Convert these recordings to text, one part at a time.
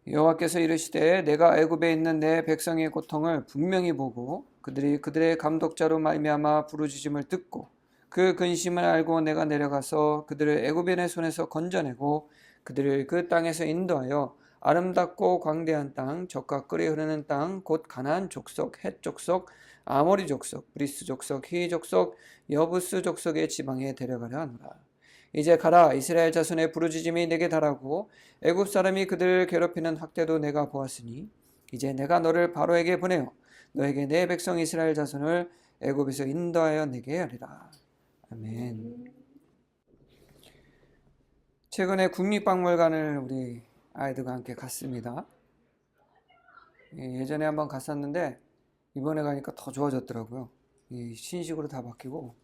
여호와께서 이르시되 내가 애굽에 있는 내 백성의 고통을 분명히 보고 그들이 그들의 감독자로 말미암아 부르짖음을 듣고 그 근심을 알고 내가 내려가서 그들을 애굽인의 손에서 건져내고 그들을 그 땅에서 인도하여 아름답고 광대한 땅, 젖과 꿀이 흐르는 땅, 곧 가나안 족속, 헷 족속, 아모리 족속, 브리스 족속, 히 족속, 여부스 족속의 지방에 데려가려 하노라. 이제 가라. 이스라엘 자손의 부르짖음이 내게 달하고 애굽 사람이 그들을 괴롭히는 학대도 내가 보았으니 이제 내가 너를 바로에게 보내어 너에게 내 백성 이스라엘 자손을 애굽에서 인도하여 내게 하리라. 아멘. 최근에 국립박물관을 우리 아이들과 함께 갔습니다. 예전에 한번 갔었는데 이번에 가니까 더 좋아졌더라고요. 신식으로 다 바뀌고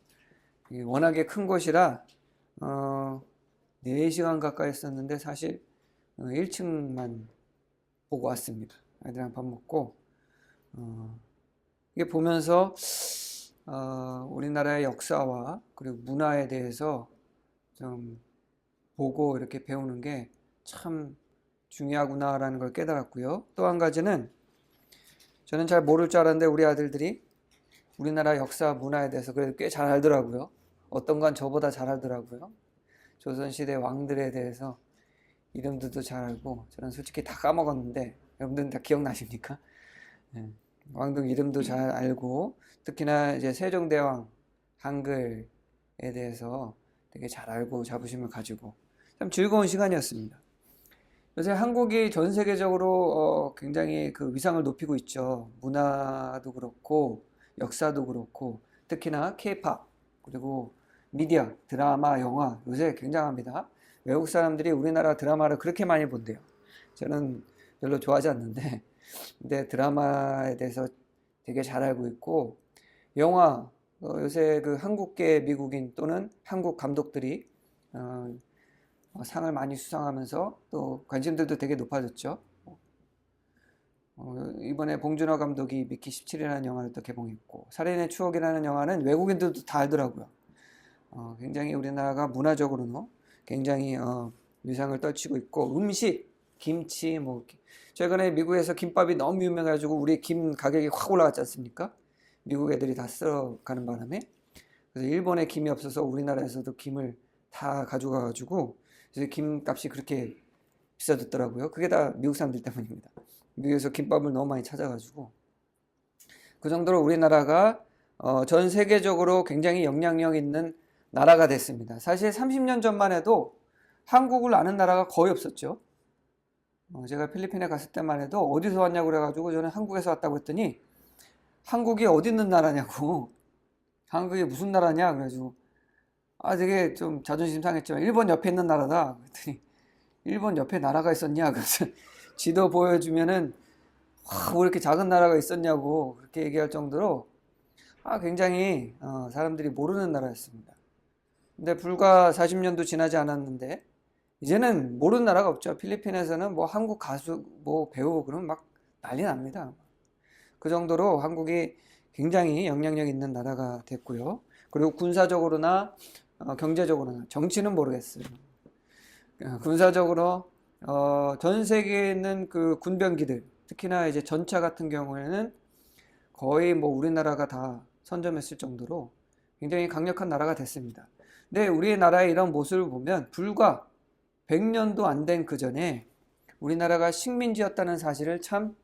워낙에 큰 곳이라 4시간 가까이 했었는데 사실 1층만 보고 왔습니다. 아이들이랑 밥 먹고 이게 보면서 우리나라의 역사와 그리고 문화에 대해서 좀 보고 이렇게 배우는 게 참 중요하구나라는 걸 깨달았고요. 또 한 가지는 저는 잘 모를 줄 알았는데 우리 아들들이 우리나라 역사 문화에 대해서 그래도 꽤 잘 알더라고요. 어떤 건 저보다 잘 알더라고요. 조선시대 왕들에 대해서 이름들도 잘 알고 저는 솔직히 다 까먹었는데 여러분들은 다 기억나십니까? 왕들 이름도 잘 알고 특히나 이제 세종대왕 한글에 대해서 되게 잘 알고 자부심을 가지고 참 즐거운 시간이었습니다. 요새 한국이 전 세계적으로 굉장히 그 위상을 높이고 있죠. 문화도 그렇고 역사도 그렇고 특히나 K-팝 그리고 미디어, 드라마, 영화 요새 굉장합니다. 외국 사람들이 우리나라 드라마를 그렇게 많이 본대요. 저는 별로 좋아하지 않는데 근데 드라마에 대해서 되게 잘 알고 있고 영화 요새 그 한국계 미국인 또는 한국 감독들이 상을 많이 수상하면서 또 관심들도 되게 높아졌죠. 이번에 봉준호 감독이 미키 17이라는 영화를 또 개봉했고 살인의 추억이라는 영화는 외국인들도 다 알더라고요. 굉장히 우리나라가 문화적으로는 굉장히 위상을 떨치고 있고 음식, 김치 최근에 미국에서 김밥이 너무 유명해가지고 우리 김 가격이 확 올라갔지 않습니까? 미국 애들이 다 쓸어가는 바람에 그래서 일본에 김이 없어서 우리나라에서도 김을 다 가져가가지고 그래서 김값이 그렇게 비싸졌더라고요. 그게 다 미국 사람들 때문입니다. 미국에서 김밥을 너무 많이 찾아가지고 그 정도로 우리나라가 전 세계적으로 굉장히 영향력 있는 나라가 됐습니다. 사실 30년 전만 해도 한국을 아는 나라가 거의 없었죠. 제가 필리핀에 갔을 때만 해도 어디서 왔냐고 그래가지고 저는 한국에서 왔다고 했더니 한국이 어디 있는 나라냐고 한국이 무슨 나라냐 그래가지고 되게 좀 자존심 상했지만 일본 옆에 있는 나라다 그랬더니 일본 옆에 나라가 있었냐 그래서 지도 보여주면은 왜 이렇게 작은 나라가 있었냐고 그렇게 얘기할 정도로 굉장히 사람들이 모르는 나라였습니다. 근데 불과 40년도 지나지 않았는데 이제는 모르는 나라가 없죠. 필리핀에서는 뭐 한국 가수 뭐 배우 그러면 막 난리 납니다. 그 정도로 한국이 굉장히 영향력 있는 나라가 됐고요. 그리고 군사적으로나 경제적으로나 정치는 모르겠어요. 군사적으로 전 세계에 있는 그 군병기들 특히나 이제 전차 같은 경우에는 거의 뭐 우리나라가 다 선점했을 정도로 굉장히 강력한 나라가 됐습니다. 근데 우리나라의 이런 모습을 보면 불과 100년도 안 된 그 전에 우리나라가 식민지였다는 사실을 참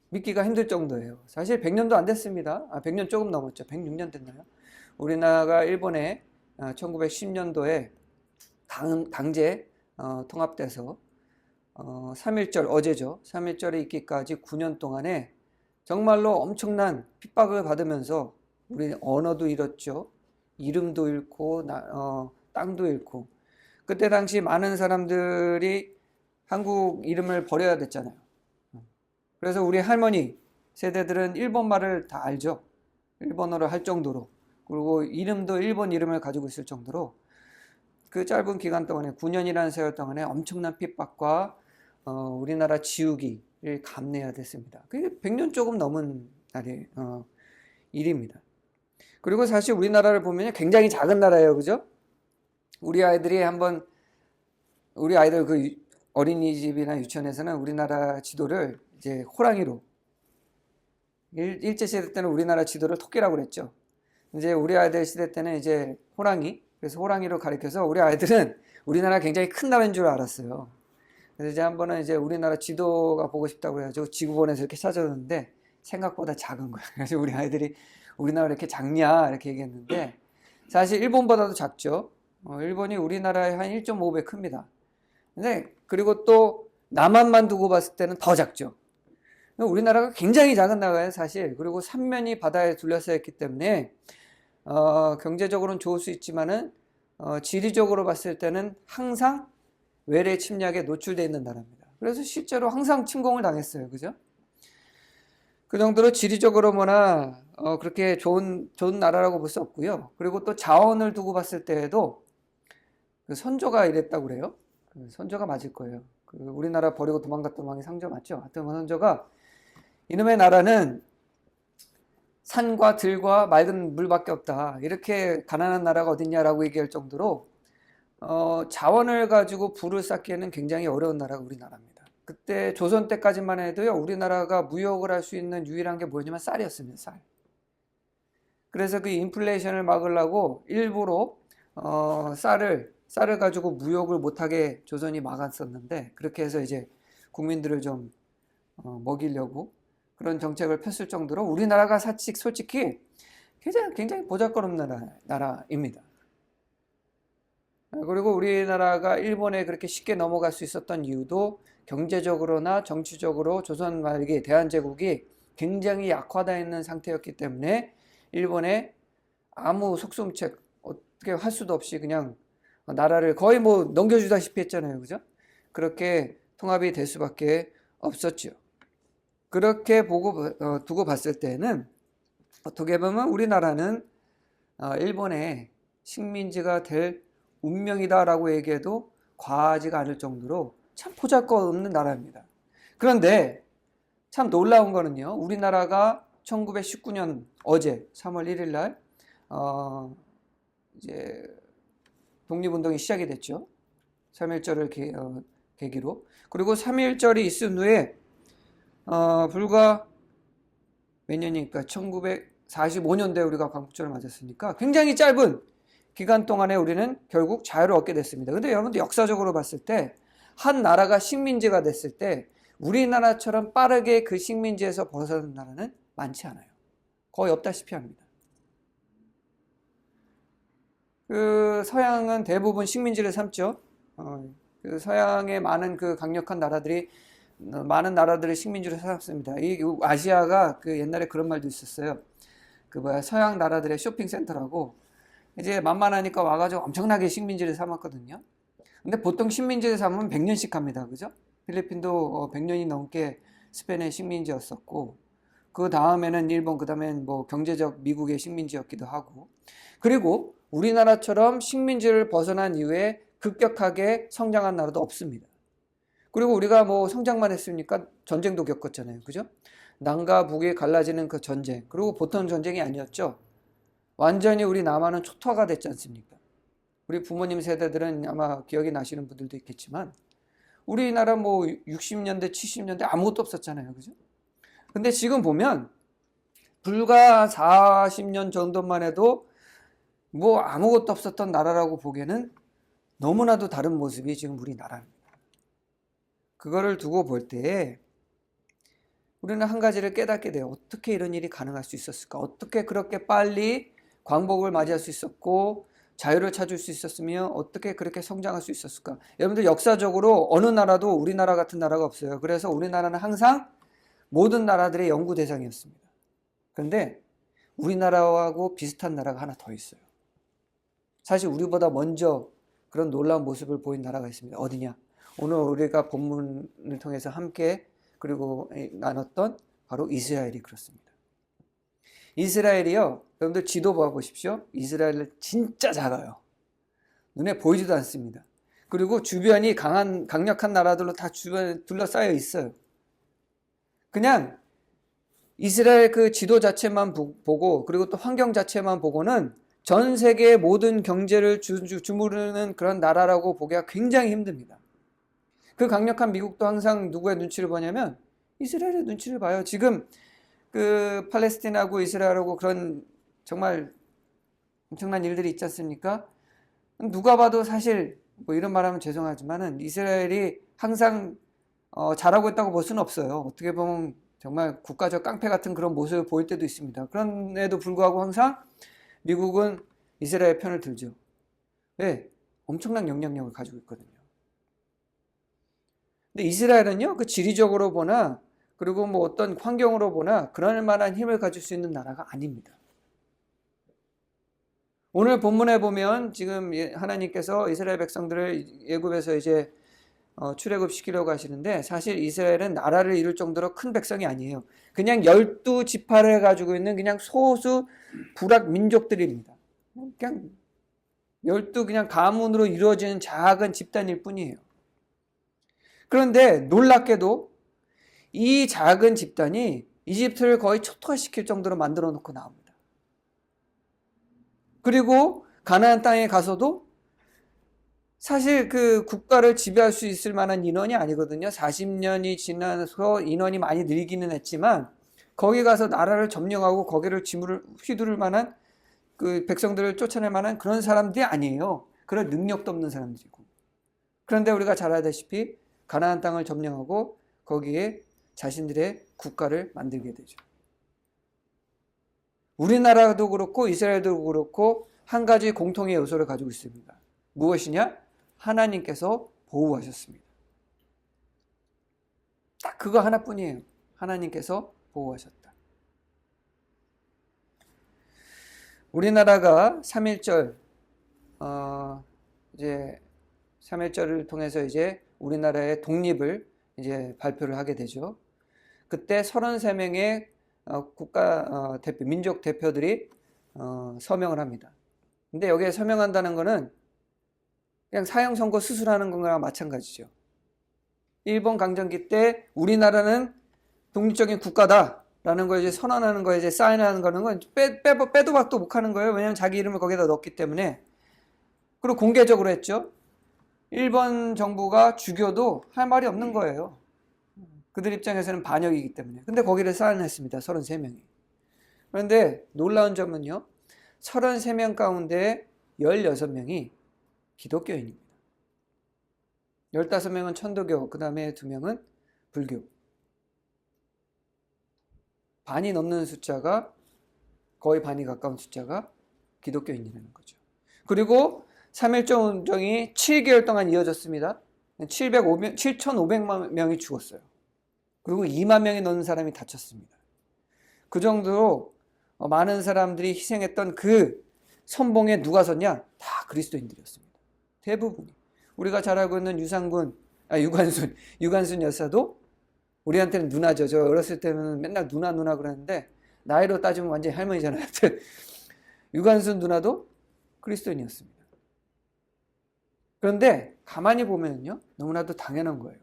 믿기가 힘들 정도예요. 사실 100년도 안 됐습니다. 100년 조금 넘었죠. 106년 됐나요? 우리나라가 일본에 1910년도에 강제 통합돼서 3.1절 어제죠. 3.1절에 있기까지 9년 동안에 정말로 엄청난 핍박을 받으면서 우리 언어도 잃었죠. 이름도 잃고 땅도 잃고 그때 당시 많은 사람들이 한국 이름을 버려야 됐잖아요. 그래서 우리 할머니 세대들은 일본말을 다 알죠. 일본어를 할 정도로 그리고 이름도 일본 이름을 가지고 있을 정도로 그 짧은 기간 동안에 9년이라는 세월 동안에 엄청난 핍박과 우리나라 지우기를 감내해야 됐습니다. 그게 100년 조금 넘은 일입니다. 그리고 사실 우리나라를 보면 굉장히 작은 나라예요. 그죠? 우리 아이들이 한번 우리 아이들 그 어린이집이나 유치원에서는 우리나라 지도를 이제 호랑이로, 일제시대 때는 우리나라 지도를 토끼라고 그랬죠. 이제 우리 아이들 시대 때는 이제 호랑이, 그래서 호랑이로 가리켜서 우리 아이들은 우리나라 굉장히 큰 나라인 줄 알았어요. 그래서 이제 한 번은 이제 우리나라 지도가 보고 싶다고 해가지고 지구본에서 이렇게 찾아줬는데 생각보다 작은 거야. 그래서 우리 아이들이 우리나라 이렇게 작냐 이렇게 얘기했는데 사실 일본보다도 작죠. 일본이 우리나라의 한 1.5배 큽니다. 근데 그리고 또 남한만 두고 봤을 때는 더 작죠. 우리나라가 굉장히 작은 나라예요, 사실. 그리고 삼면이 바다에 둘러싸여 있기 때문에 경제적으로는 좋을 수 있지만은 지리적으로 봤을 때는 항상 외래 침략에 노출되어 있는 나라입니다. 그래서 실제로 항상 침공을 당했어요, 그죠? 그 정도로 지리적으로 뭐나 그렇게 좋은 나라라고 볼 수 없고요. 그리고 또 자원을 두고 봤을 때에도 그 선조가 이랬다고 그래요. 그 선조가 맞을 거예요. 그 우리나라 버리고 도망갔던 왕이 상조 맞죠? 하여튼 선조가 이놈의 나라는 산과 들과 맑은 물밖에 없다. 이렇게 가난한 나라가 어딨냐라고 얘기할 정도로 자원을 가지고 부를 쌓기에는 굉장히 어려운 나라가 우리나라입니다. 그때 조선 때까지만 해도요, 우리나라가 무역을 할 수 있는 유일한 게 뭐냐면 쌀이었습니다. 쌀. 그래서 그 인플레이션을 막으려고 일부러 쌀을 가지고 무역을 못하게 조선이 막았었는데, 그렇게 해서 이제 국민들을 좀 먹이려고 그런 정책을 폈을 정도로 우리나라가 솔직히 굉장히 보잘것없는 나라입니다. 그리고 우리나라가 일본에 그렇게 쉽게 넘어갈 수 있었던 이유도 경제적으로나 정치적으로 조선 말기 대한제국이 굉장히 약화되어 있는 상태였기 때문에 일본에 아무 속수무책 어떻게 할 수도 없이 그냥 나라를 거의 뭐 넘겨주다시피 했잖아요. 그죠? 그렇게 통합이 될 수밖에 없었죠. 그렇게 두고 봤을 때는 어떻게 보면 우리나라는 일본의 식민지가 될 운명이다라고 얘기해도 과하지가 않을 정도로 참 보잘것없는 나라입니다. 그런데 참 놀라운 거는요, 우리나라가 1919년 어제 3월 1일 날 이제 독립운동이 시작이 됐죠. 3.1절을 계기로. 그리고 3.1절이 있은 후에 불과 몇 년이니까 1945년도에 우리가 광복절을 맞았으니까 굉장히 짧은 기간 동안에 우리는 결국 자유를 얻게 됐습니다. 근데 여러분들 역사적으로 봤을 때 한 나라가 식민지가 됐을 때 우리나라처럼 빠르게 그 식민지에서 벗어난 나라는 많지 않아요. 거의 없다시피 합니다. 그 서양은 대부분 식민지를 삼죠. 그 서양의 많은 그 강력한 나라들이 많은 나라들을 식민지로 삼았습니다. 이 아시아가 그 옛날에 그런 말도 있었어요. 서양 나라들의 쇼핑센터라고 이제 만만하니까 와가지고 엄청나게 식민지를 삼았거든요. 근데 보통 식민지를 삼으면 100년씩 합니다. 그죠? 필리핀도 100년이 넘게 스페인의 식민지였었고, 그 다음에는 일본, 그 다음엔 뭐 경제적 미국의 식민지였기도 하고, 그리고 우리나라처럼 식민지를 벗어난 이후에 급격하게 성장한 나라도 없습니다. 그리고 우리가 뭐 성장만 했으니까 전쟁도 겪었잖아요. 그죠? 남과 북이 갈라지는 그 전쟁. 그리고 보통 전쟁이 아니었죠. 완전히 우리 남한은 초토화가 됐지 않습니까? 우리 부모님 세대들은 아마 기억이 나시는 분들도 있겠지만 우리나라 뭐 60년대, 70년대 아무것도 없었잖아요. 그죠? 근데 지금 보면 불과 40년 정도만 해도 뭐 아무것도 없었던 나라라고 보기에는 너무나도 다른 모습이 지금 우리나라입니다. 그거를 두고 볼 때 우리는 한 가지를 깨닫게 돼요. 어떻게 이런 일이 가능할 수 있었을까? 어떻게 그렇게 빨리 광복을 맞이할 수 있었고 자유를 찾을 수 있었으며 어떻게 그렇게 성장할 수 있었을까? 여러분들 역사적으로 어느 나라도 우리나라 같은 나라가 없어요. 그래서 우리나라는 항상 모든 나라들의 연구 대상이었습니다. 그런데 우리나라하고 비슷한 나라가 하나 더 있어요. 사실 우리보다 먼저 그런 놀라운 모습을 보인 나라가 있습니다. 어디냐? 오늘 우리가 본문을 통해서 함께 그리고 나눴던 바로 이스라엘이 그렇습니다. 이스라엘이요, 여러분들 지도 봐보십시오. 이스라엘은 진짜 작아요. 눈에 보이지도 않습니다. 그리고 주변이 강력한 나라들로 다 주변에 둘러싸여 있어요. 그냥 이스라엘 그 지도 자체만 보고 그리고 또 환경 자체만 보고는 전 세계의 모든 경제를 주무르는 그런 나라라고 보기가 굉장히 힘듭니다. 그 강력한 미국도 항상 누구의 눈치를 보냐면 이스라엘의 눈치를 봐요. 지금 그 팔레스틴하고 이스라엘하고 그런 정말 엄청난 일들이 있지 않습니까? 누가 봐도 사실 뭐 이런 말하면 죄송하지만은 이스라엘이 항상 잘하고 있다고 볼 수는 없어요. 어떻게 보면 정말 국가적 깡패 같은 그런 모습을 보일 때도 있습니다. 그런데도 불구하고 항상 미국은 이스라엘 편을 들죠. 왜? 엄청난 영향력을 가지고 있거든요. 근데 이스라엘은요, 그 지리적으로 보나 그리고 뭐 어떤 환경으로 보나 그럴 만한 힘을 가질 수 있는 나라가 아닙니다. 오늘 본문에 보면 지금 하나님께서 이스라엘 백성들을 애굽에서 이제 출애굽시키려고 하시는데 사실 이스라엘은 나라를 이룰 정도로 큰 백성이 아니에요. 그냥 12지파를 가지고 있는 그냥 소수 부락 민족들입니다. 그냥 12 그냥 가문으로 이루어지는 작은 집단일 뿐이에요. 그런데 놀랍게도 이 작은 집단이 이집트를 거의 초토화시킬 정도로 만들어 놓고 나옵니다. 그리고 가나안 땅에 가서도 사실 그 국가를 지배할 수 있을 만한 인원이 아니거든요. 40년이 지나서 인원이 많이 늘기는 했지만 거기 가서 나라를 점령하고 거기를 짐을 휘두를 만한 그 백성들을 쫓아낼 만한 그런 사람들이 아니에요. 그런 능력도 없는 사람들이고. 그런데 우리가 잘 알다시피 가나안 땅을 점령하고 거기에 자신들의 국가를 만들게 되죠. 우리나라도 그렇고 이스라엘도 그렇고 한 가지 공통의 요소를 가지고 있습니다. 무엇이냐? 하나님께서 보호하셨습니다. 딱 그거 하나뿐이에요. 하나님께서 보호하셨다. 우리나라가 3.1절 이제 3.1절을 통해서 이제 우리나라의 독립을 이제 발표를 하게 되죠. 그때 33명의 국가 대표, 민족 대표들이 서명을 합니다. 근데 여기에 서명한다는 거는 그냥 사형 선고 수술하는 거랑 마찬가지죠. 일본 강점기 때 우리나라는 독립적인 국가다라는 걸 이제 선언하는 거에 이제 사인하는 거는 건 빼도 박도 못 하는 거예요. 왜냐하면 자기 이름을 거기다 넣었기 때문에. 그리고 공개적으로 했죠. 일본 정부가 죽여도 할 말이 없는 거예요. 그들 입장에서는 반역이기 때문에. 근데 거기를 사인했습니다. 33명이. 그런데 놀라운 점은요. 33명 가운데 16명이 기독교인입니다. 15명은 천도교, 그 다음에 2명은 불교. 반이 넘는 숫자가, 거의 반이 가까운 숫자가 기독교인이라는 거죠. 그리고 3.1절 운동이 7개월 동안 이어졌습니다. 7,500만 명이 죽었어요. 그리고 2만 명이 넘는 사람이 다쳤습니다. 그 정도로 많은 사람들이 희생했던 그 선봉에 누가 섰냐? 다 그리스도인들이었습니다. 대부분이. 우리가 잘 알고 있는 유관순 여사도 우리한테는 누나죠. 저 어렸을 때는 맨날 누나 그랬는데 나이로 따지면 완전히 할머니잖아요. 유관순 누나도 그리스도인이었습니다. 그런데 가만히 보면요, 너무나도 당연한 거예요.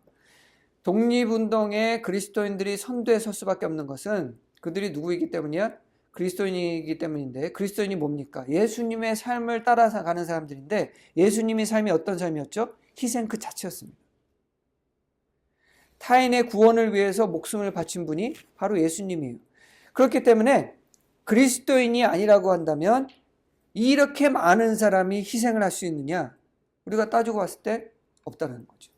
독립운동에 그리스도인들이 선두에 설 수밖에 없는 것은 그들이 누구이기 때문이야? 그리스도인이기 때문인데, 그리스도인이 뭡니까? 예수님의 삶을 따라서 가는 사람들인데, 예수님의 삶이 어떤 삶이었죠? 희생 그 자체였습니다. 타인의 구원을 위해서 목숨을 바친 분이 바로 예수님이에요. 그렇기 때문에 그리스도인이 아니라고 한다면 이렇게 많은 사람이 희생을 할 수 있느냐? 우리가 따지고 봤을 때 없다는 거죠.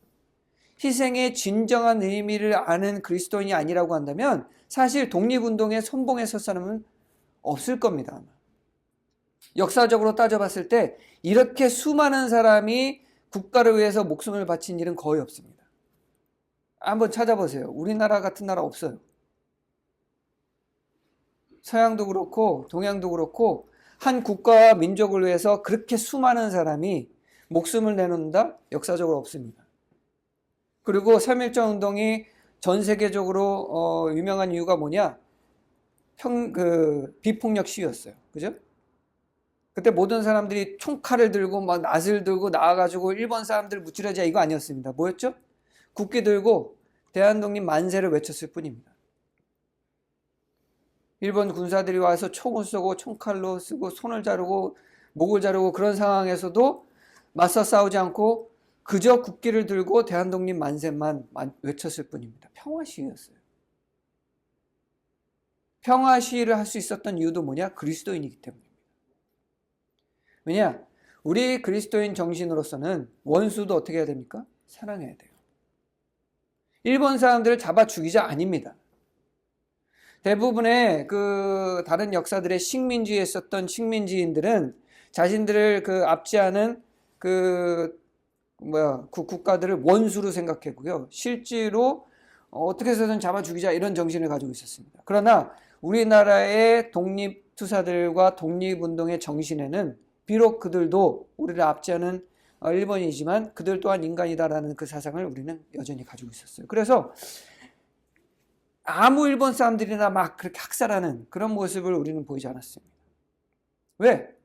희생의 진정한 의미를 아는 그리스도인이 아니라고 한다면 사실 독립운동의 선봉에 설 사람은 없을 겁니다. 아마. 역사적으로 따져봤을 때 이렇게 수많은 사람이 국가를 위해서 목숨을 바친 일은 거의 없습니다. 한번 찾아보세요. 우리나라 같은 나라 없어요. 서양도 그렇고 동양도 그렇고 한 국가와 민족을 위해서 그렇게 수많은 사람이 목숨을 내놓는다? 역사적으로 없습니다. 그리고 3.1절 운동이 전 세계적으로 유명한 이유가 뭐냐? 비폭력 시위였어요. 그죠? 그때 모든 사람들이 총칼을 들고 막 낫을 들고 나와가지고 일본 사람들 무찌르자 이거 아니었습니다. 뭐였죠? 국기 들고 대한독립 만세를 외쳤을 뿐입니다. 일본 군사들이 와서 총을 쏘고 총칼로 쓰고 손을 자르고 목을 자르고 그런 상황에서도 맞서 싸우지 않고 그저 국기를 들고 대한독립 만세만 외쳤을 뿐입니다. 평화 시위였어요. 평화 시위를 할 수 있었던 이유도 뭐냐? 그리스도인이기 때문입니다. 왜냐? 우리 그리스도인 정신으로서는 원수도 어떻게 해야 됩니까? 사랑해야 돼요. 일본 사람들을 잡아 죽이자 아닙니다. 대부분의 그 다른 역사들의 식민지에 있었던 식민지인들은 자신들을 그 압제하는 국가들을 원수로 생각했고요. 실제로 어떻게 해서든 잡아 죽이자 이런 정신을 가지고 있었습니다. 그러나 우리나라의 독립투사들과 독립운동의 정신에는 비록 그들도 우리를 압제하는 일본이지만 그들 또한 인간이다라는 그 사상을 우리는 여전히 가지고 있었어요. 그래서 아무 일본 사람들이나 막 그렇게 학살하는 그런 모습을 우리는 보이지 않았습니다. 왜?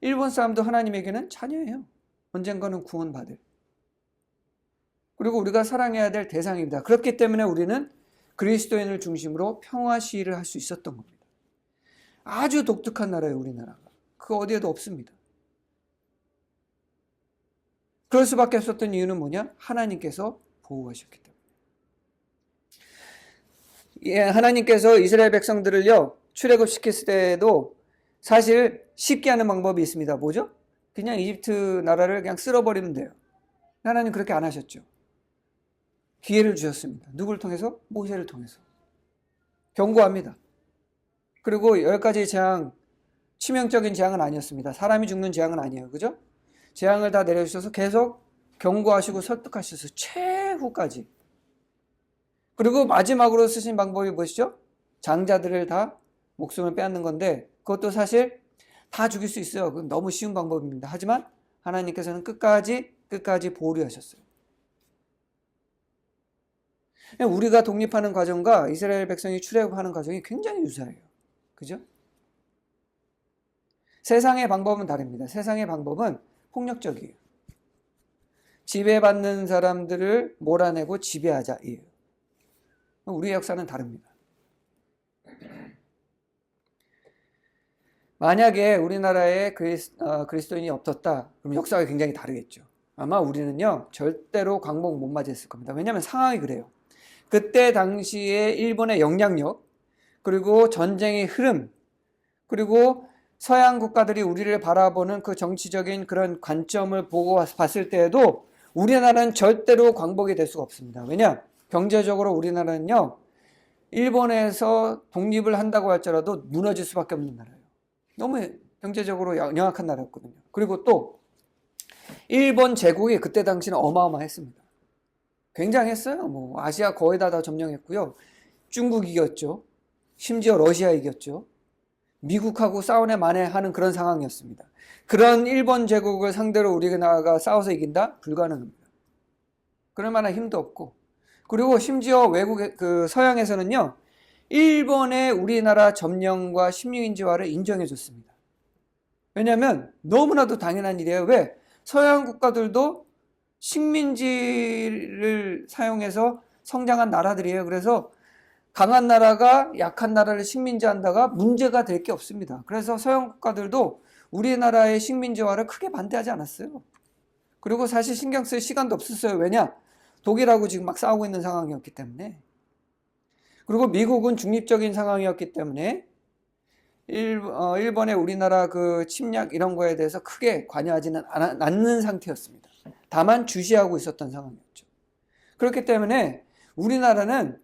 일본 사람도 하나님에게는 자녀예요. 언젠가는 구원받을. 그리고 우리가 사랑해야 될 대상입니다. 그렇기 때문에 우리는 그리스도인을 중심으로 평화 시위를 할 수 있었던 겁니다. 아주 독특한 나라예요, 우리나라가. 그 어디에도 없습니다. 그럴 수밖에 없었던 이유는 뭐냐? 하나님께서 보호하셨기 때문에. 예, 하나님께서 이스라엘 백성들을요, 출애굽시켰을 때에도 사실 쉽게 하는 방법이 있습니다. 뭐죠? 그냥 이집트 나라를 그냥 쓸어버리면 돼요. 하나님 그렇게 안 하셨죠. 기회를 주셨습니다. 누구를 통해서? 모세를 통해서. 경고합니다. 그리고 10가지 재앙, 치명적인 재앙은 아니었습니다. 사람이 죽는 재앙은 아니에요. 그죠? 재앙을 다 내려주셔서 계속 경고하시고 설득하셔서 최후까지. 그리고 마지막으로 쓰신 방법이 무엇이죠? 장자들을 다 목숨을 빼앗는 건데 그것도 사실 다 죽일 수 있어요. 그건 너무 쉬운 방법입니다. 하지만 하나님께서는 끝까지 보호하셨어요. 우리가 독립하는 과정과 이스라엘 백성이 출애굽하는 과정이 굉장히 유사해요. 그죠? 세상의 방법은 다릅니다. 세상의 방법은 폭력적이에요. 지배받는 사람들을 몰아내고 지배하자예요. 우리의 역사는 다릅니다. 만약에 우리나라에 그리스도인이 없었다, 그럼 역사가 굉장히 다르겠죠. 아마 우리는요, 절대로 광복 못 맞이했을 겁니다. 왜냐하면 상황이 그래요. 그때 당시에 일본의 영향력, 그리고 전쟁의 흐름, 그리고 서양 국가들이 우리를 바라보는 그 정치적인 그런 관점을 보고 봤을 때에도 우리나라는 절대로 광복이 될 수가 없습니다. 왜냐? 경제적으로 우리나라는요, 일본에서 독립을 한다고 할지라도 무너질 수밖에 없는 나라예요. 너무 경제적으로 영악한 나라였거든요. 그리고 또 일본 제국이 그때 당시는 어마어마했습니다. 굉장했어요. 뭐 아시아 거의 다 점령했고요. 중국 이겼죠. 심지어 러시아 이겼죠. 미국하고 싸우네 마네 하는 그런 상황이었습니다. 그런 일본 제국을 상대로 우리나라가 싸워서 이긴다? 불가능합니다. 그럴 만한 힘도 없고. 그리고 심지어 외국 서양에서는요, 일본의 우리나라 점령과 식민지화를 인정해 줬습니다. 왜냐하면 너무나도 당연한 일이에요. 왜? 서양 국가들도 식민지를 사용해서 성장한 나라들이에요. 그래서 강한 나라가 약한 나라를 식민지한다가 문제가 될 게 없습니다. 그래서 서양 국가들도 우리나라의 식민지화를 크게 반대하지 않았어요. 그리고 사실 신경 쓸 시간도 없었어요. 왜냐? 독일하고 지금 막 싸우고 있는 상황이었기 때문에. 그리고 미국은 중립적인 상황이었기 때문에 일본의 우리나라 그 침략 이런 거에 대해서 크게 관여하지는 않는 상태였습니다. 다만 주시하고 있었던 상황이었죠. 그렇기 때문에 우리나라는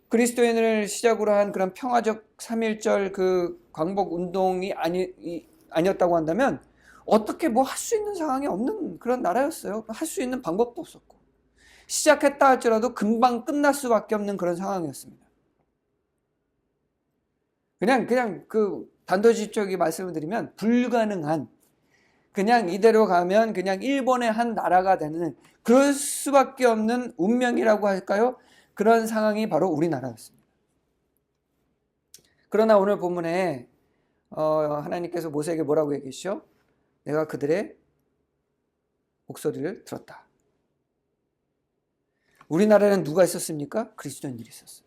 그리스도인을 시작으로 한 그런 평화적 3.1절 그 광복 운동이 아니었다고 한다면 어떻게 뭐 할 수 있는 상황이 없는 그런 나라였어요. 할 수 있는 방법도 없었고. 시작했다 할지라도 금방 끝날 수밖에 없는 그런 상황이었습니다. 그냥 그 단도직입적인 말씀을 드리면 불가능한, 그냥 이대로 가면 그냥 일본의 한 나라가 되는 그럴 수밖에 없는 운명이라고 할까요? 그런 상황이 바로 우리나라였습니다. 그러나 오늘 본문에 하나님께서 모세에게 뭐라고 얘기하시죠? 내가 그들의 목소리를 들었다. 우리나라에는 누가 있었습니까? 그리스도인들이 있었어요.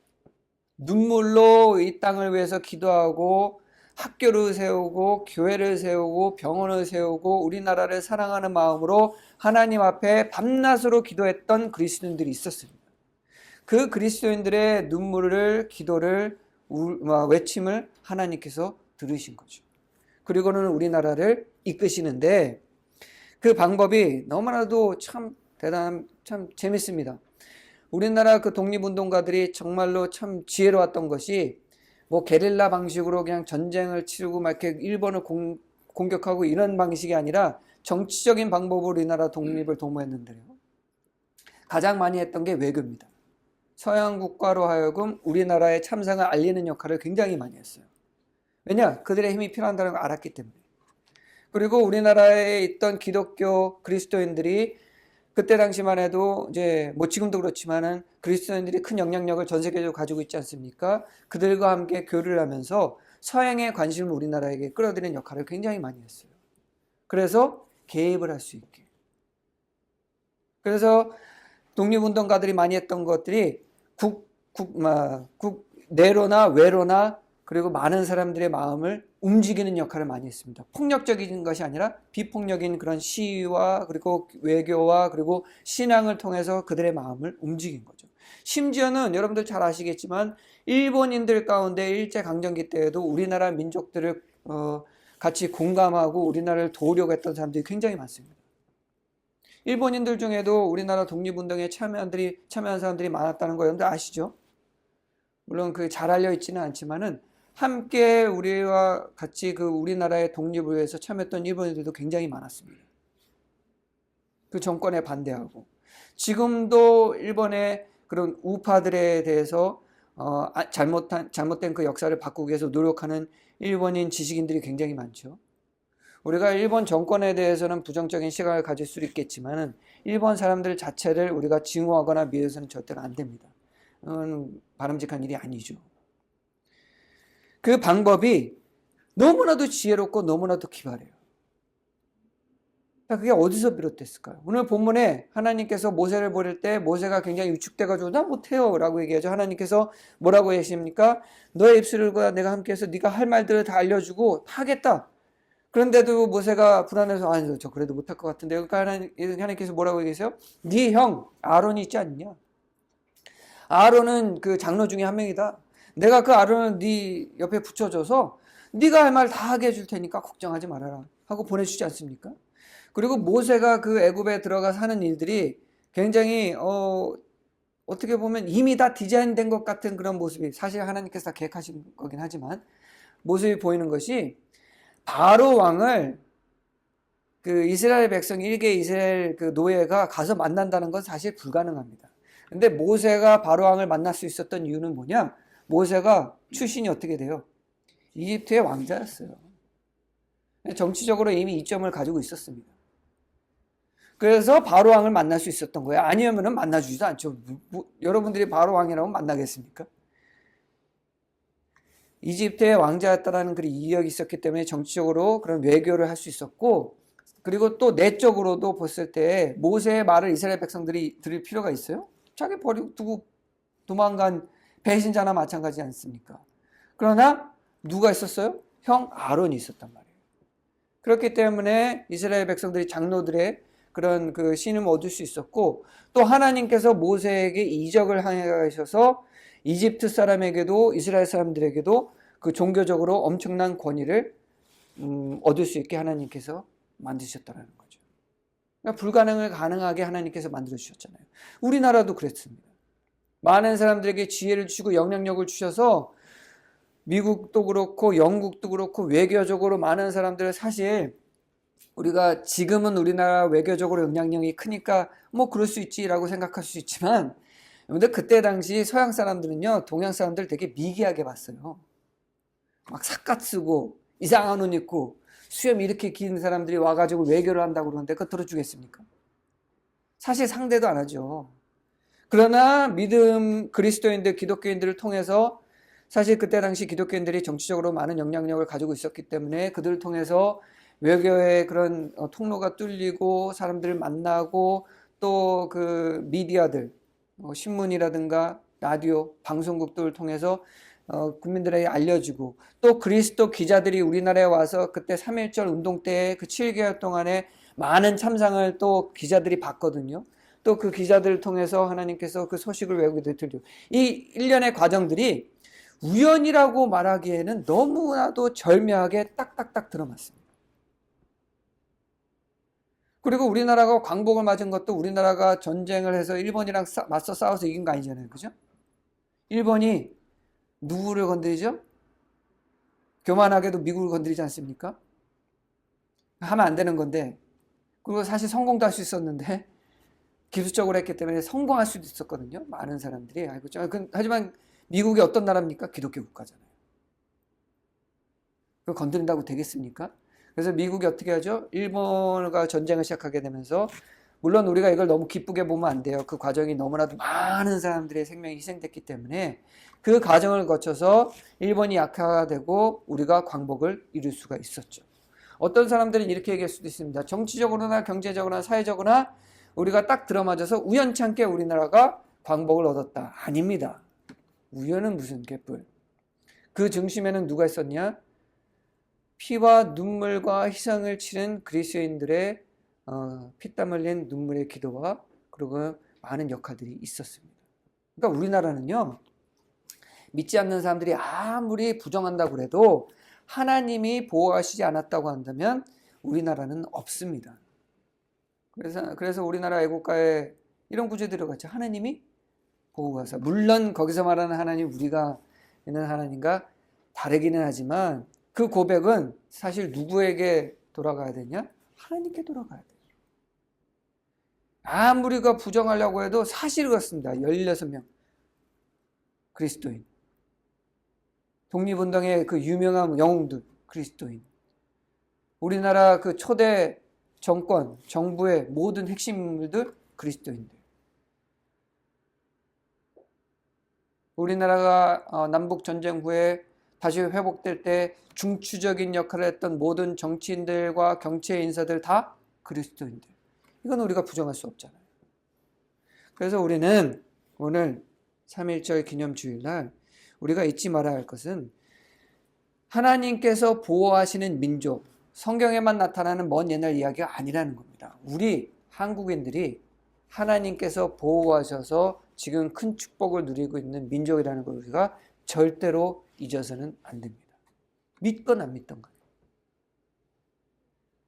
눈물로 이 땅을 위해서 기도하고 학교를 세우고 교회를 세우고 병원을 세우고 우리나라를 사랑하는 마음으로 하나님 앞에 밤낮으로 기도했던 그리스도인들이 있었습니다. 그 그리스도인들의 눈물을, 기도를, 외침을 하나님께서 들으신 거죠. 그리고는 우리나라를 이끄시는데 그 방법이 너무나도 참 재밌습니다. 우리나라 그 독립운동가들이 정말로 참 지혜로웠던 것이 뭐 게릴라 방식으로 그냥 전쟁을 치르고 막 이렇게 일본을 공격하고 이런 방식이 아니라 정치적인 방법으로 우리나라 독립을 도모했는데요. 가장 많이 했던 게 외교입니다. 서양 국가로 하여금 우리나라의 참상을 알리는 역할을 굉장히 많이 했어요. 왜냐? 그들의 힘이 필요한다는 걸 알았기 때문에. 그리고 우리나라에 있던 기독교 그리스도인들이 그때 당시만 해도 이제 뭐 지금도 그렇지만은 그리스도인들이 큰 영향력을 전 세계적으로 가지고 있지 않습니까? 그들과 함께 교류를 하면서 서양의 관심을 우리나라에게 끌어들이는 역할을 굉장히 많이 했어요. 그래서 개입을 할 수 있게. 그래서 독립운동가들이 많이 했던 것들이 내로나 외로나 그리고 많은 사람들의 마음을 움직이는 역할을 많이 했습니다. 폭력적인 것이 아니라 비폭력인 그런 시위와 그리고 외교와 그리고 신앙을 통해서 그들의 마음을 움직인 거죠. 심지어는 여러분들 잘 아시겠지만 일본인들 가운데 일제강점기 때에도 우리나라 민족들을 같이 공감하고 우리나라를 도우려고 했던 사람들이 굉장히 많습니다. 일본인들 중에도 우리나라 독립운동에 참여한 사람들이 많았다는 거 여러분들 아시죠? 물론 그 잘 알려 있지는 않지만은 함께 우리와 같이 그 우리나라의 독립을 위해서 참여했던 일본인들도 굉장히 많았습니다. 그 정권에 반대하고 지금도 일본의 그런 우파들에 대해서 잘못된 그 역사를 바꾸기 위해서 노력하는 일본인 지식인들이 굉장히 많죠. 우리가 일본 정권에 대해서는 부정적인 시각을 가질 수 있겠지만은 일본 사람들 자체를 우리가 증오하거나 미워해서는 절대로 안 됩니다. 바람직한 일이 아니죠. 그 방법이 너무나도 지혜롭고 너무나도 기발해요. 그게 어디서 비롯됐을까요? 오늘 본문에 하나님께서 모세를 부를 때 모세가 굉장히 위축돼가지고 나 못해요 라고 얘기하죠. 하나님께서 뭐라고 하십니까? 너의 입술과 내가 함께해서 네가 할 말들을 다 알려주고 하겠다. 그런데도 모세가 불안해서 아니 저 그래도 못할 것 같은데 그러니까 하나님께서 뭐라고 얘기하세요? 네 형 아론이 있지 않냐? 아론은 그 장로 중에 한 명이다. 내가 그 아론을 네 옆에 붙여줘서 네가 할 말 다 하게 해줄 테니까 걱정하지 말아라 하고 보내주지 않습니까? 그리고 모세가 그 애굽에 들어가서 하는 일들이 굉장히 어떻게 보면 이미 다 디자인된 것 같은 그런 모습이 사실 하나님께서 다 계획하신 거긴 하지만 모습이 보이는 것이 바로 왕을 그 이스라엘 백성 일개 이스라엘 그 노예가 가서 만난다는 건 사실 불가능합니다. 근데 모세가 바로 왕을 만날 수 있었던 이유는 뭐냐? 모세가 출신이 어떻게 돼요? 이집트의 왕자였어요. 정치적으로 이미 이점을 가지고 있었습니다. 그래서 바로 왕을 만날 수 있었던 거예요. 아니면은 만나주지도 않죠. 여러분들이 바로 왕이라고 만나겠습니까? 이집트의 왕자였다라는 그런 이력이 있었기 때문에 정치적으로 그런 외교를 할 수 있었고, 그리고 또 내적으로도 봤을 때 모세의 말을 이스라엘 백성들이 들을 필요가 있어요? 자기 버리고 두고 도망간 배신자나 마찬가지지 않습니까? 그러나 누가 있었어요? 형 아론이 있었단 말이에요. 그렇기 때문에 이스라엘 백성들이 장로들의 그런 그 신임을 얻을 수 있었고, 또 하나님께서 모세에게 이적을 행하셔서 이집트 사람에게도 이스라엘 사람들에게도 그 종교적으로 엄청난 권위를 얻을 수 있게 하나님께서 만드셨다는 거죠. 그러니까 불가능을 가능하게 하나님께서 만들어 주셨잖아요. 우리나라도 그랬습니다. 많은 사람들에게 지혜를 주시고 영향력을 주셔서 미국도 그렇고 영국도 그렇고 외교적으로 많은 사람들을 사실 우리가 지금은 우리나라 외교적으로 영향력이 크니까 뭐 그럴 수 있지라고 생각할 수 있지만 근데 그때 당시 서양 사람들은요 동양 사람들 되게 미개하게 봤어요. 막 삿갓 쓰고 이상한 옷 입고 수염 이렇게 긴 사람들이 와가지고 외교를 한다고 그러는데 그거 들어주겠습니까? 사실 상대도 안 하죠. 그러나 믿음 그리스도인들 기독교인들을 통해서 사실 그때 당시 기독교인들이 정치적으로 많은 영향력을 가지고 있었기 때문에 그들을 통해서 외교의 그런 통로가 뚫리고 사람들을 만나고 또 그 미디어들 신문이라든가 라디오 방송국들을 통해서 국민들에게 알려주고, 또 그리스도 기자들이 우리나라에 와서 그때 3.1절 운동 때 그 7개월 동안에 많은 참상을 또 기자들이 봤거든요. 또 그 기자들을 통해서 하나님께서 그 소식을 외국에 들리고, 이 일련의 과정들이 우연이라고 말하기에는 너무나도 절묘하게 딱딱딱 들어맞습니다. 그리고 우리나라가 광복을 맞은 것도 우리나라가 전쟁을 해서 일본이랑 맞서 싸워서 이긴 거 아니잖아요. 그죠? 일본이 누구를 건드리죠? 교만하게도 미국을 건드리지 않습니까? 하면 안 되는 건데, 그리고 사실 성공도 할 수 있었는데 기술적으로 했기 때문에 성공할 수도 있었거든요. 많은 사람들이 알고 있죠. 하지만 미국이 어떤 나라입니까? 기독교 국가잖아요. 그걸 건드린다고 되겠습니까? 그래서 미국이 어떻게 하죠? 일본과 전쟁을 시작하게 되면서, 물론 우리가 이걸 너무 기쁘게 보면 안 돼요. 그 과정이 너무나도 많은 사람들의 생명이 희생됐기 때문에 그 과정을 거쳐서 일본이 약화되고 우리가 광복을 이룰 수가 있었죠. 어떤 사람들은 이렇게 얘기할 수도 있습니다. 정치적으로나 경제적으로나 사회적으로나 우리가 딱 들어맞아서 우연찮게 우리나라가 광복을 얻었다. 아닙니다. 우연은 무슨 개뿔. 그 중심에는 누가 있었냐? 피와 눈물과 희생을 치른 그리스도인들의 피땀 흘린 눈물의 기도와 그리고 많은 역할들이 있었습니다. 그러니까 우리나라는요, 믿지 않는 사람들이 아무리 부정한다고 해도 하나님이 보호하시지 않았다고 한다면 우리나라는 없습니다. 그래서 우리나라 애국가에 이런 구절이 들어갔죠. 하나님이 보호하사. 물론 거기서 말하는 하나님, 우리가 있는 하나님과 다르기는 하지만 그 고백은 사실 누구에게 돌아가야 되냐? 하나님께 돌아가야 돼요. 아무리 우리가 부정하려고 해도 사실 그렇습니다. 16명 그리스도인. 독립운동의 그 유명한 영웅들 그리스도인. 우리나라 그 초대 정권, 정부의 모든 핵심 인물들 그리스도인들. 우리나라가 남북전쟁 후에 다시 회복될 때 중추적인 역할을 했던 모든 정치인들과 경제 인사들 다 그리스도인들. 이건 우리가 부정할 수 없잖아요. 그래서 우리는 오늘 3.1절 기념주일날 우리가 잊지 말아야 할 것은 하나님께서 보호하시는 민족, 성경에만 나타나는 먼 옛날 이야기가 아니라는 겁니다. 우리 한국인들이 하나님께서 보호하셔서 지금 큰 축복을 누리고 있는 민족이라는 걸 우리가 절대로 잊어서는 안 됩니다. 믿건 안 믿던 간에.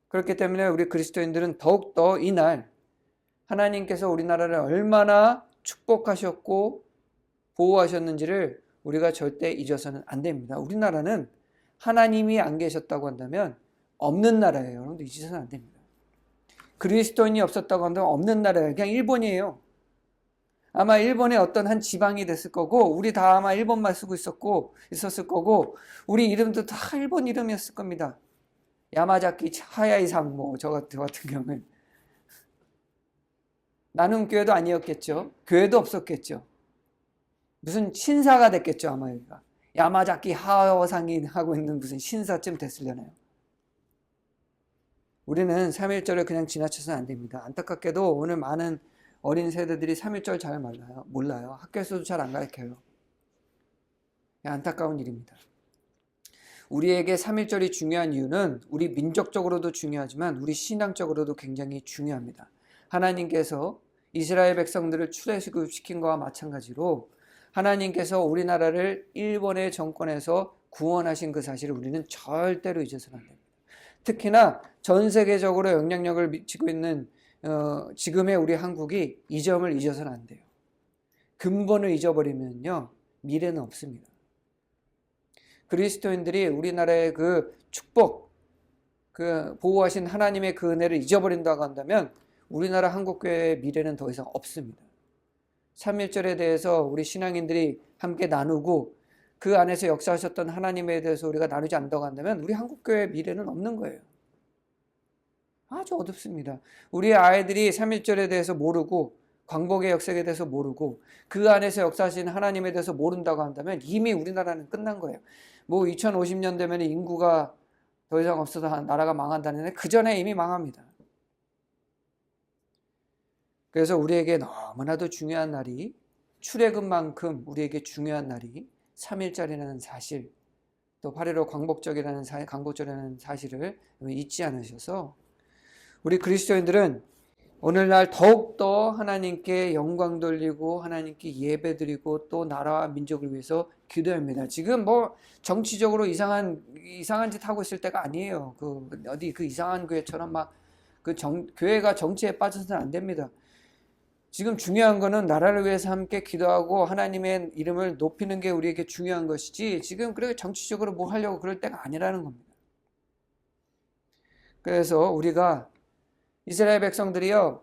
그렇기 때문에 우리 그리스도인들은 더욱더 이날 하나님께서 우리나라를 얼마나 축복하셨고 보호하셨는지를 우리가 절대 잊어서는 안 됩니다. 우리나라는 하나님이 안 계셨다고 한다면 없는 나라예요. 여러분들 잊으셔서는 안 됩니다. 그리스도인이 없었다고 한다면 없는 나라예요. 그냥 일본이에요. 아마 일본의 어떤 한 지방이 됐을 거고, 우리 다 아마 일본말 쓰고 있었을 거고, 우리 이름도 다 일본 이름이었을 겁니다. 야마자키 하야이상, 저 같은 경우는. 나눔 교회도 아니었겠죠. 교회도 없었겠죠. 무슨 신사가 됐겠죠, 아마 여기가. 야마자키 하야상이 하고 있는 무슨 신사쯤 됐으려나요. 우리는 3.1절을 그냥 지나쳐서는 안 됩니다. 안타깝게도 오늘 많은 어린 세대들이 3.1절 잘 몰라요. 학교에서도 잘 안 가르쳐요. 안타까운 일입니다. 우리에게 3.1절이 중요한 이유는 우리 민족적으로도 중요하지만 우리 신앙적으로도 굉장히 중요합니다. 하나님께서 이스라엘 백성들을 출애굽시킨 것과 마찬가지로 하나님께서 우리나라를 일본의 정권에서 구원하신 그 사실을 우리는 절대로 잊어서는 안 됩니다. 특히나 전 세계적으로 영향력을 미치고 있는 지금의 우리 한국이 이 점을 잊어서는 안 돼요. 근본을 잊어버리면요, 미래는 없습니다. 그리스도인들이 우리나라의 그 축복, 그 보호하신 하나님의 그 은혜를 잊어버린다고 한다면 우리나라 한국교회의 미래는 더 이상 없습니다. 3.1절에 대해서 우리 신앙인들이 함께 나누고 그 안에서 역사하셨던 하나님에 대해서 우리가 나누지 않는다고 한다면 우리 한국교회의 미래는 없는 거예요. 아주 어둡습니다. 우리 아이들이 3.1절에 대해서 모르고 광복의 역사에 대해서 모르고 그 안에서 역사하신 하나님에 대해서 모른다고 한다면 이미 우리나라는 끝난 거예요. 2050년 되면 인구가 더 이상 없어서 나라가 망한다는데 그 전에 이미 망합니다. 그래서 우리에게 너무나도 중요한 날이, 출애굽만큼 우리에게 중요한 날이 3일절이라는 사실, 또 8.15 광복절이라는 사실을 잊지 않으셔서 우리 그리스도인들은 오늘날 더욱더 하나님께 영광 돌리고 하나님께 예배 드리고 또 나라와 민족을 위해서 기도합니다. 지금 뭐 정치적으로 이상한 짓 하고 있을 때가 아니에요. 어디 그 이상한 교회처럼 막 교회가 정치에 빠져서는 안 됩니다. 지금 중요한 거는 나라를 위해서 함께 기도하고 하나님의 이름을 높이는 게 우리에게 중요한 것이지, 지금 그렇게 정치적으로 뭐 하려고 그럴 때가 아니라는 겁니다. 그래서 우리가 이스라엘 백성들이요,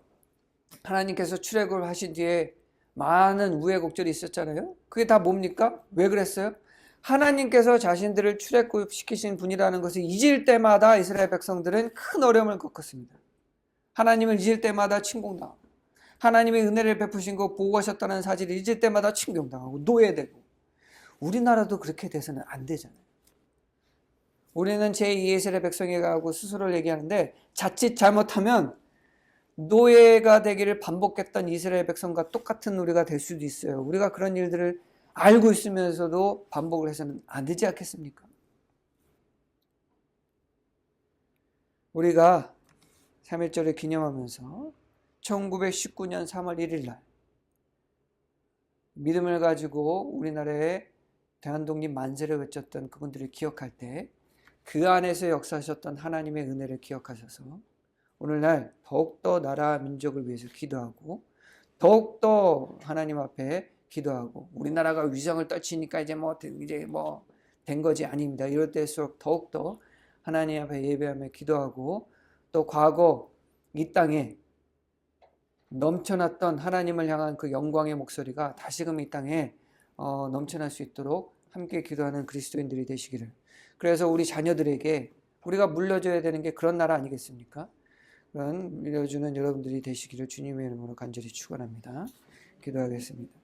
하나님께서 출애굽을 하신 뒤에 많은 우여곡절이 있었잖아요. 그게 다 뭡니까? 왜 그랬어요? 하나님께서 자신들을 출애굽시키신 분이라는 것을 잊을 때마다 이스라엘 백성들은 큰 어려움을 겪었습니다. 하나님을 잊을 때마다 침공당하고, 하나님의 은혜를 베푸신 거 보호하셨다는 사실을 잊을 때마다 침공당하고 노예되고. 우리나라도 그렇게 돼서는 안 되잖아요. 우리는 제2 이스라엘 백성이라고 스스로를 얘기하는데, 자칫 잘못하면 노예가 되기를 반복했던 이스라엘 백성과 똑같은 우리가 될 수도 있어요. 우리가 그런 일들을 알고 있으면서도 반복을 해서는 안 되지 않겠습니까? 우리가 3.1절을 기념하면서 1919년 3월 1일 날 믿음을 가지고 우리나라에 대한독립 만세를 외쳤던 그분들을 기억할 때 그 안에서 역사하셨던 하나님의 은혜를 기억하셔서 오늘날 더욱더 나라 민족을 위해서 기도하고 더욱더 하나님 앞에 기도하고, 우리나라가 위성을 떨치니까 이제 뭐 된 거지, 아닙니다. 이럴 때일수록 더욱더 하나님 앞에 예배하며 기도하고, 또 과거 이 땅에 넘쳐났던 하나님을 향한 그 영광의 목소리가 다시금 이 땅에 넘쳐날 수 있도록 함께 기도하는 그리스도인들이 되시기를. 그래서 우리 자녀들에게 우리가 물려줘야 되는 게 그런 나라 아니겠습니까? 그런 물려주는 여러분들이 되시기를 주님의 이름으로 간절히 축원합니다. 기도하겠습니다.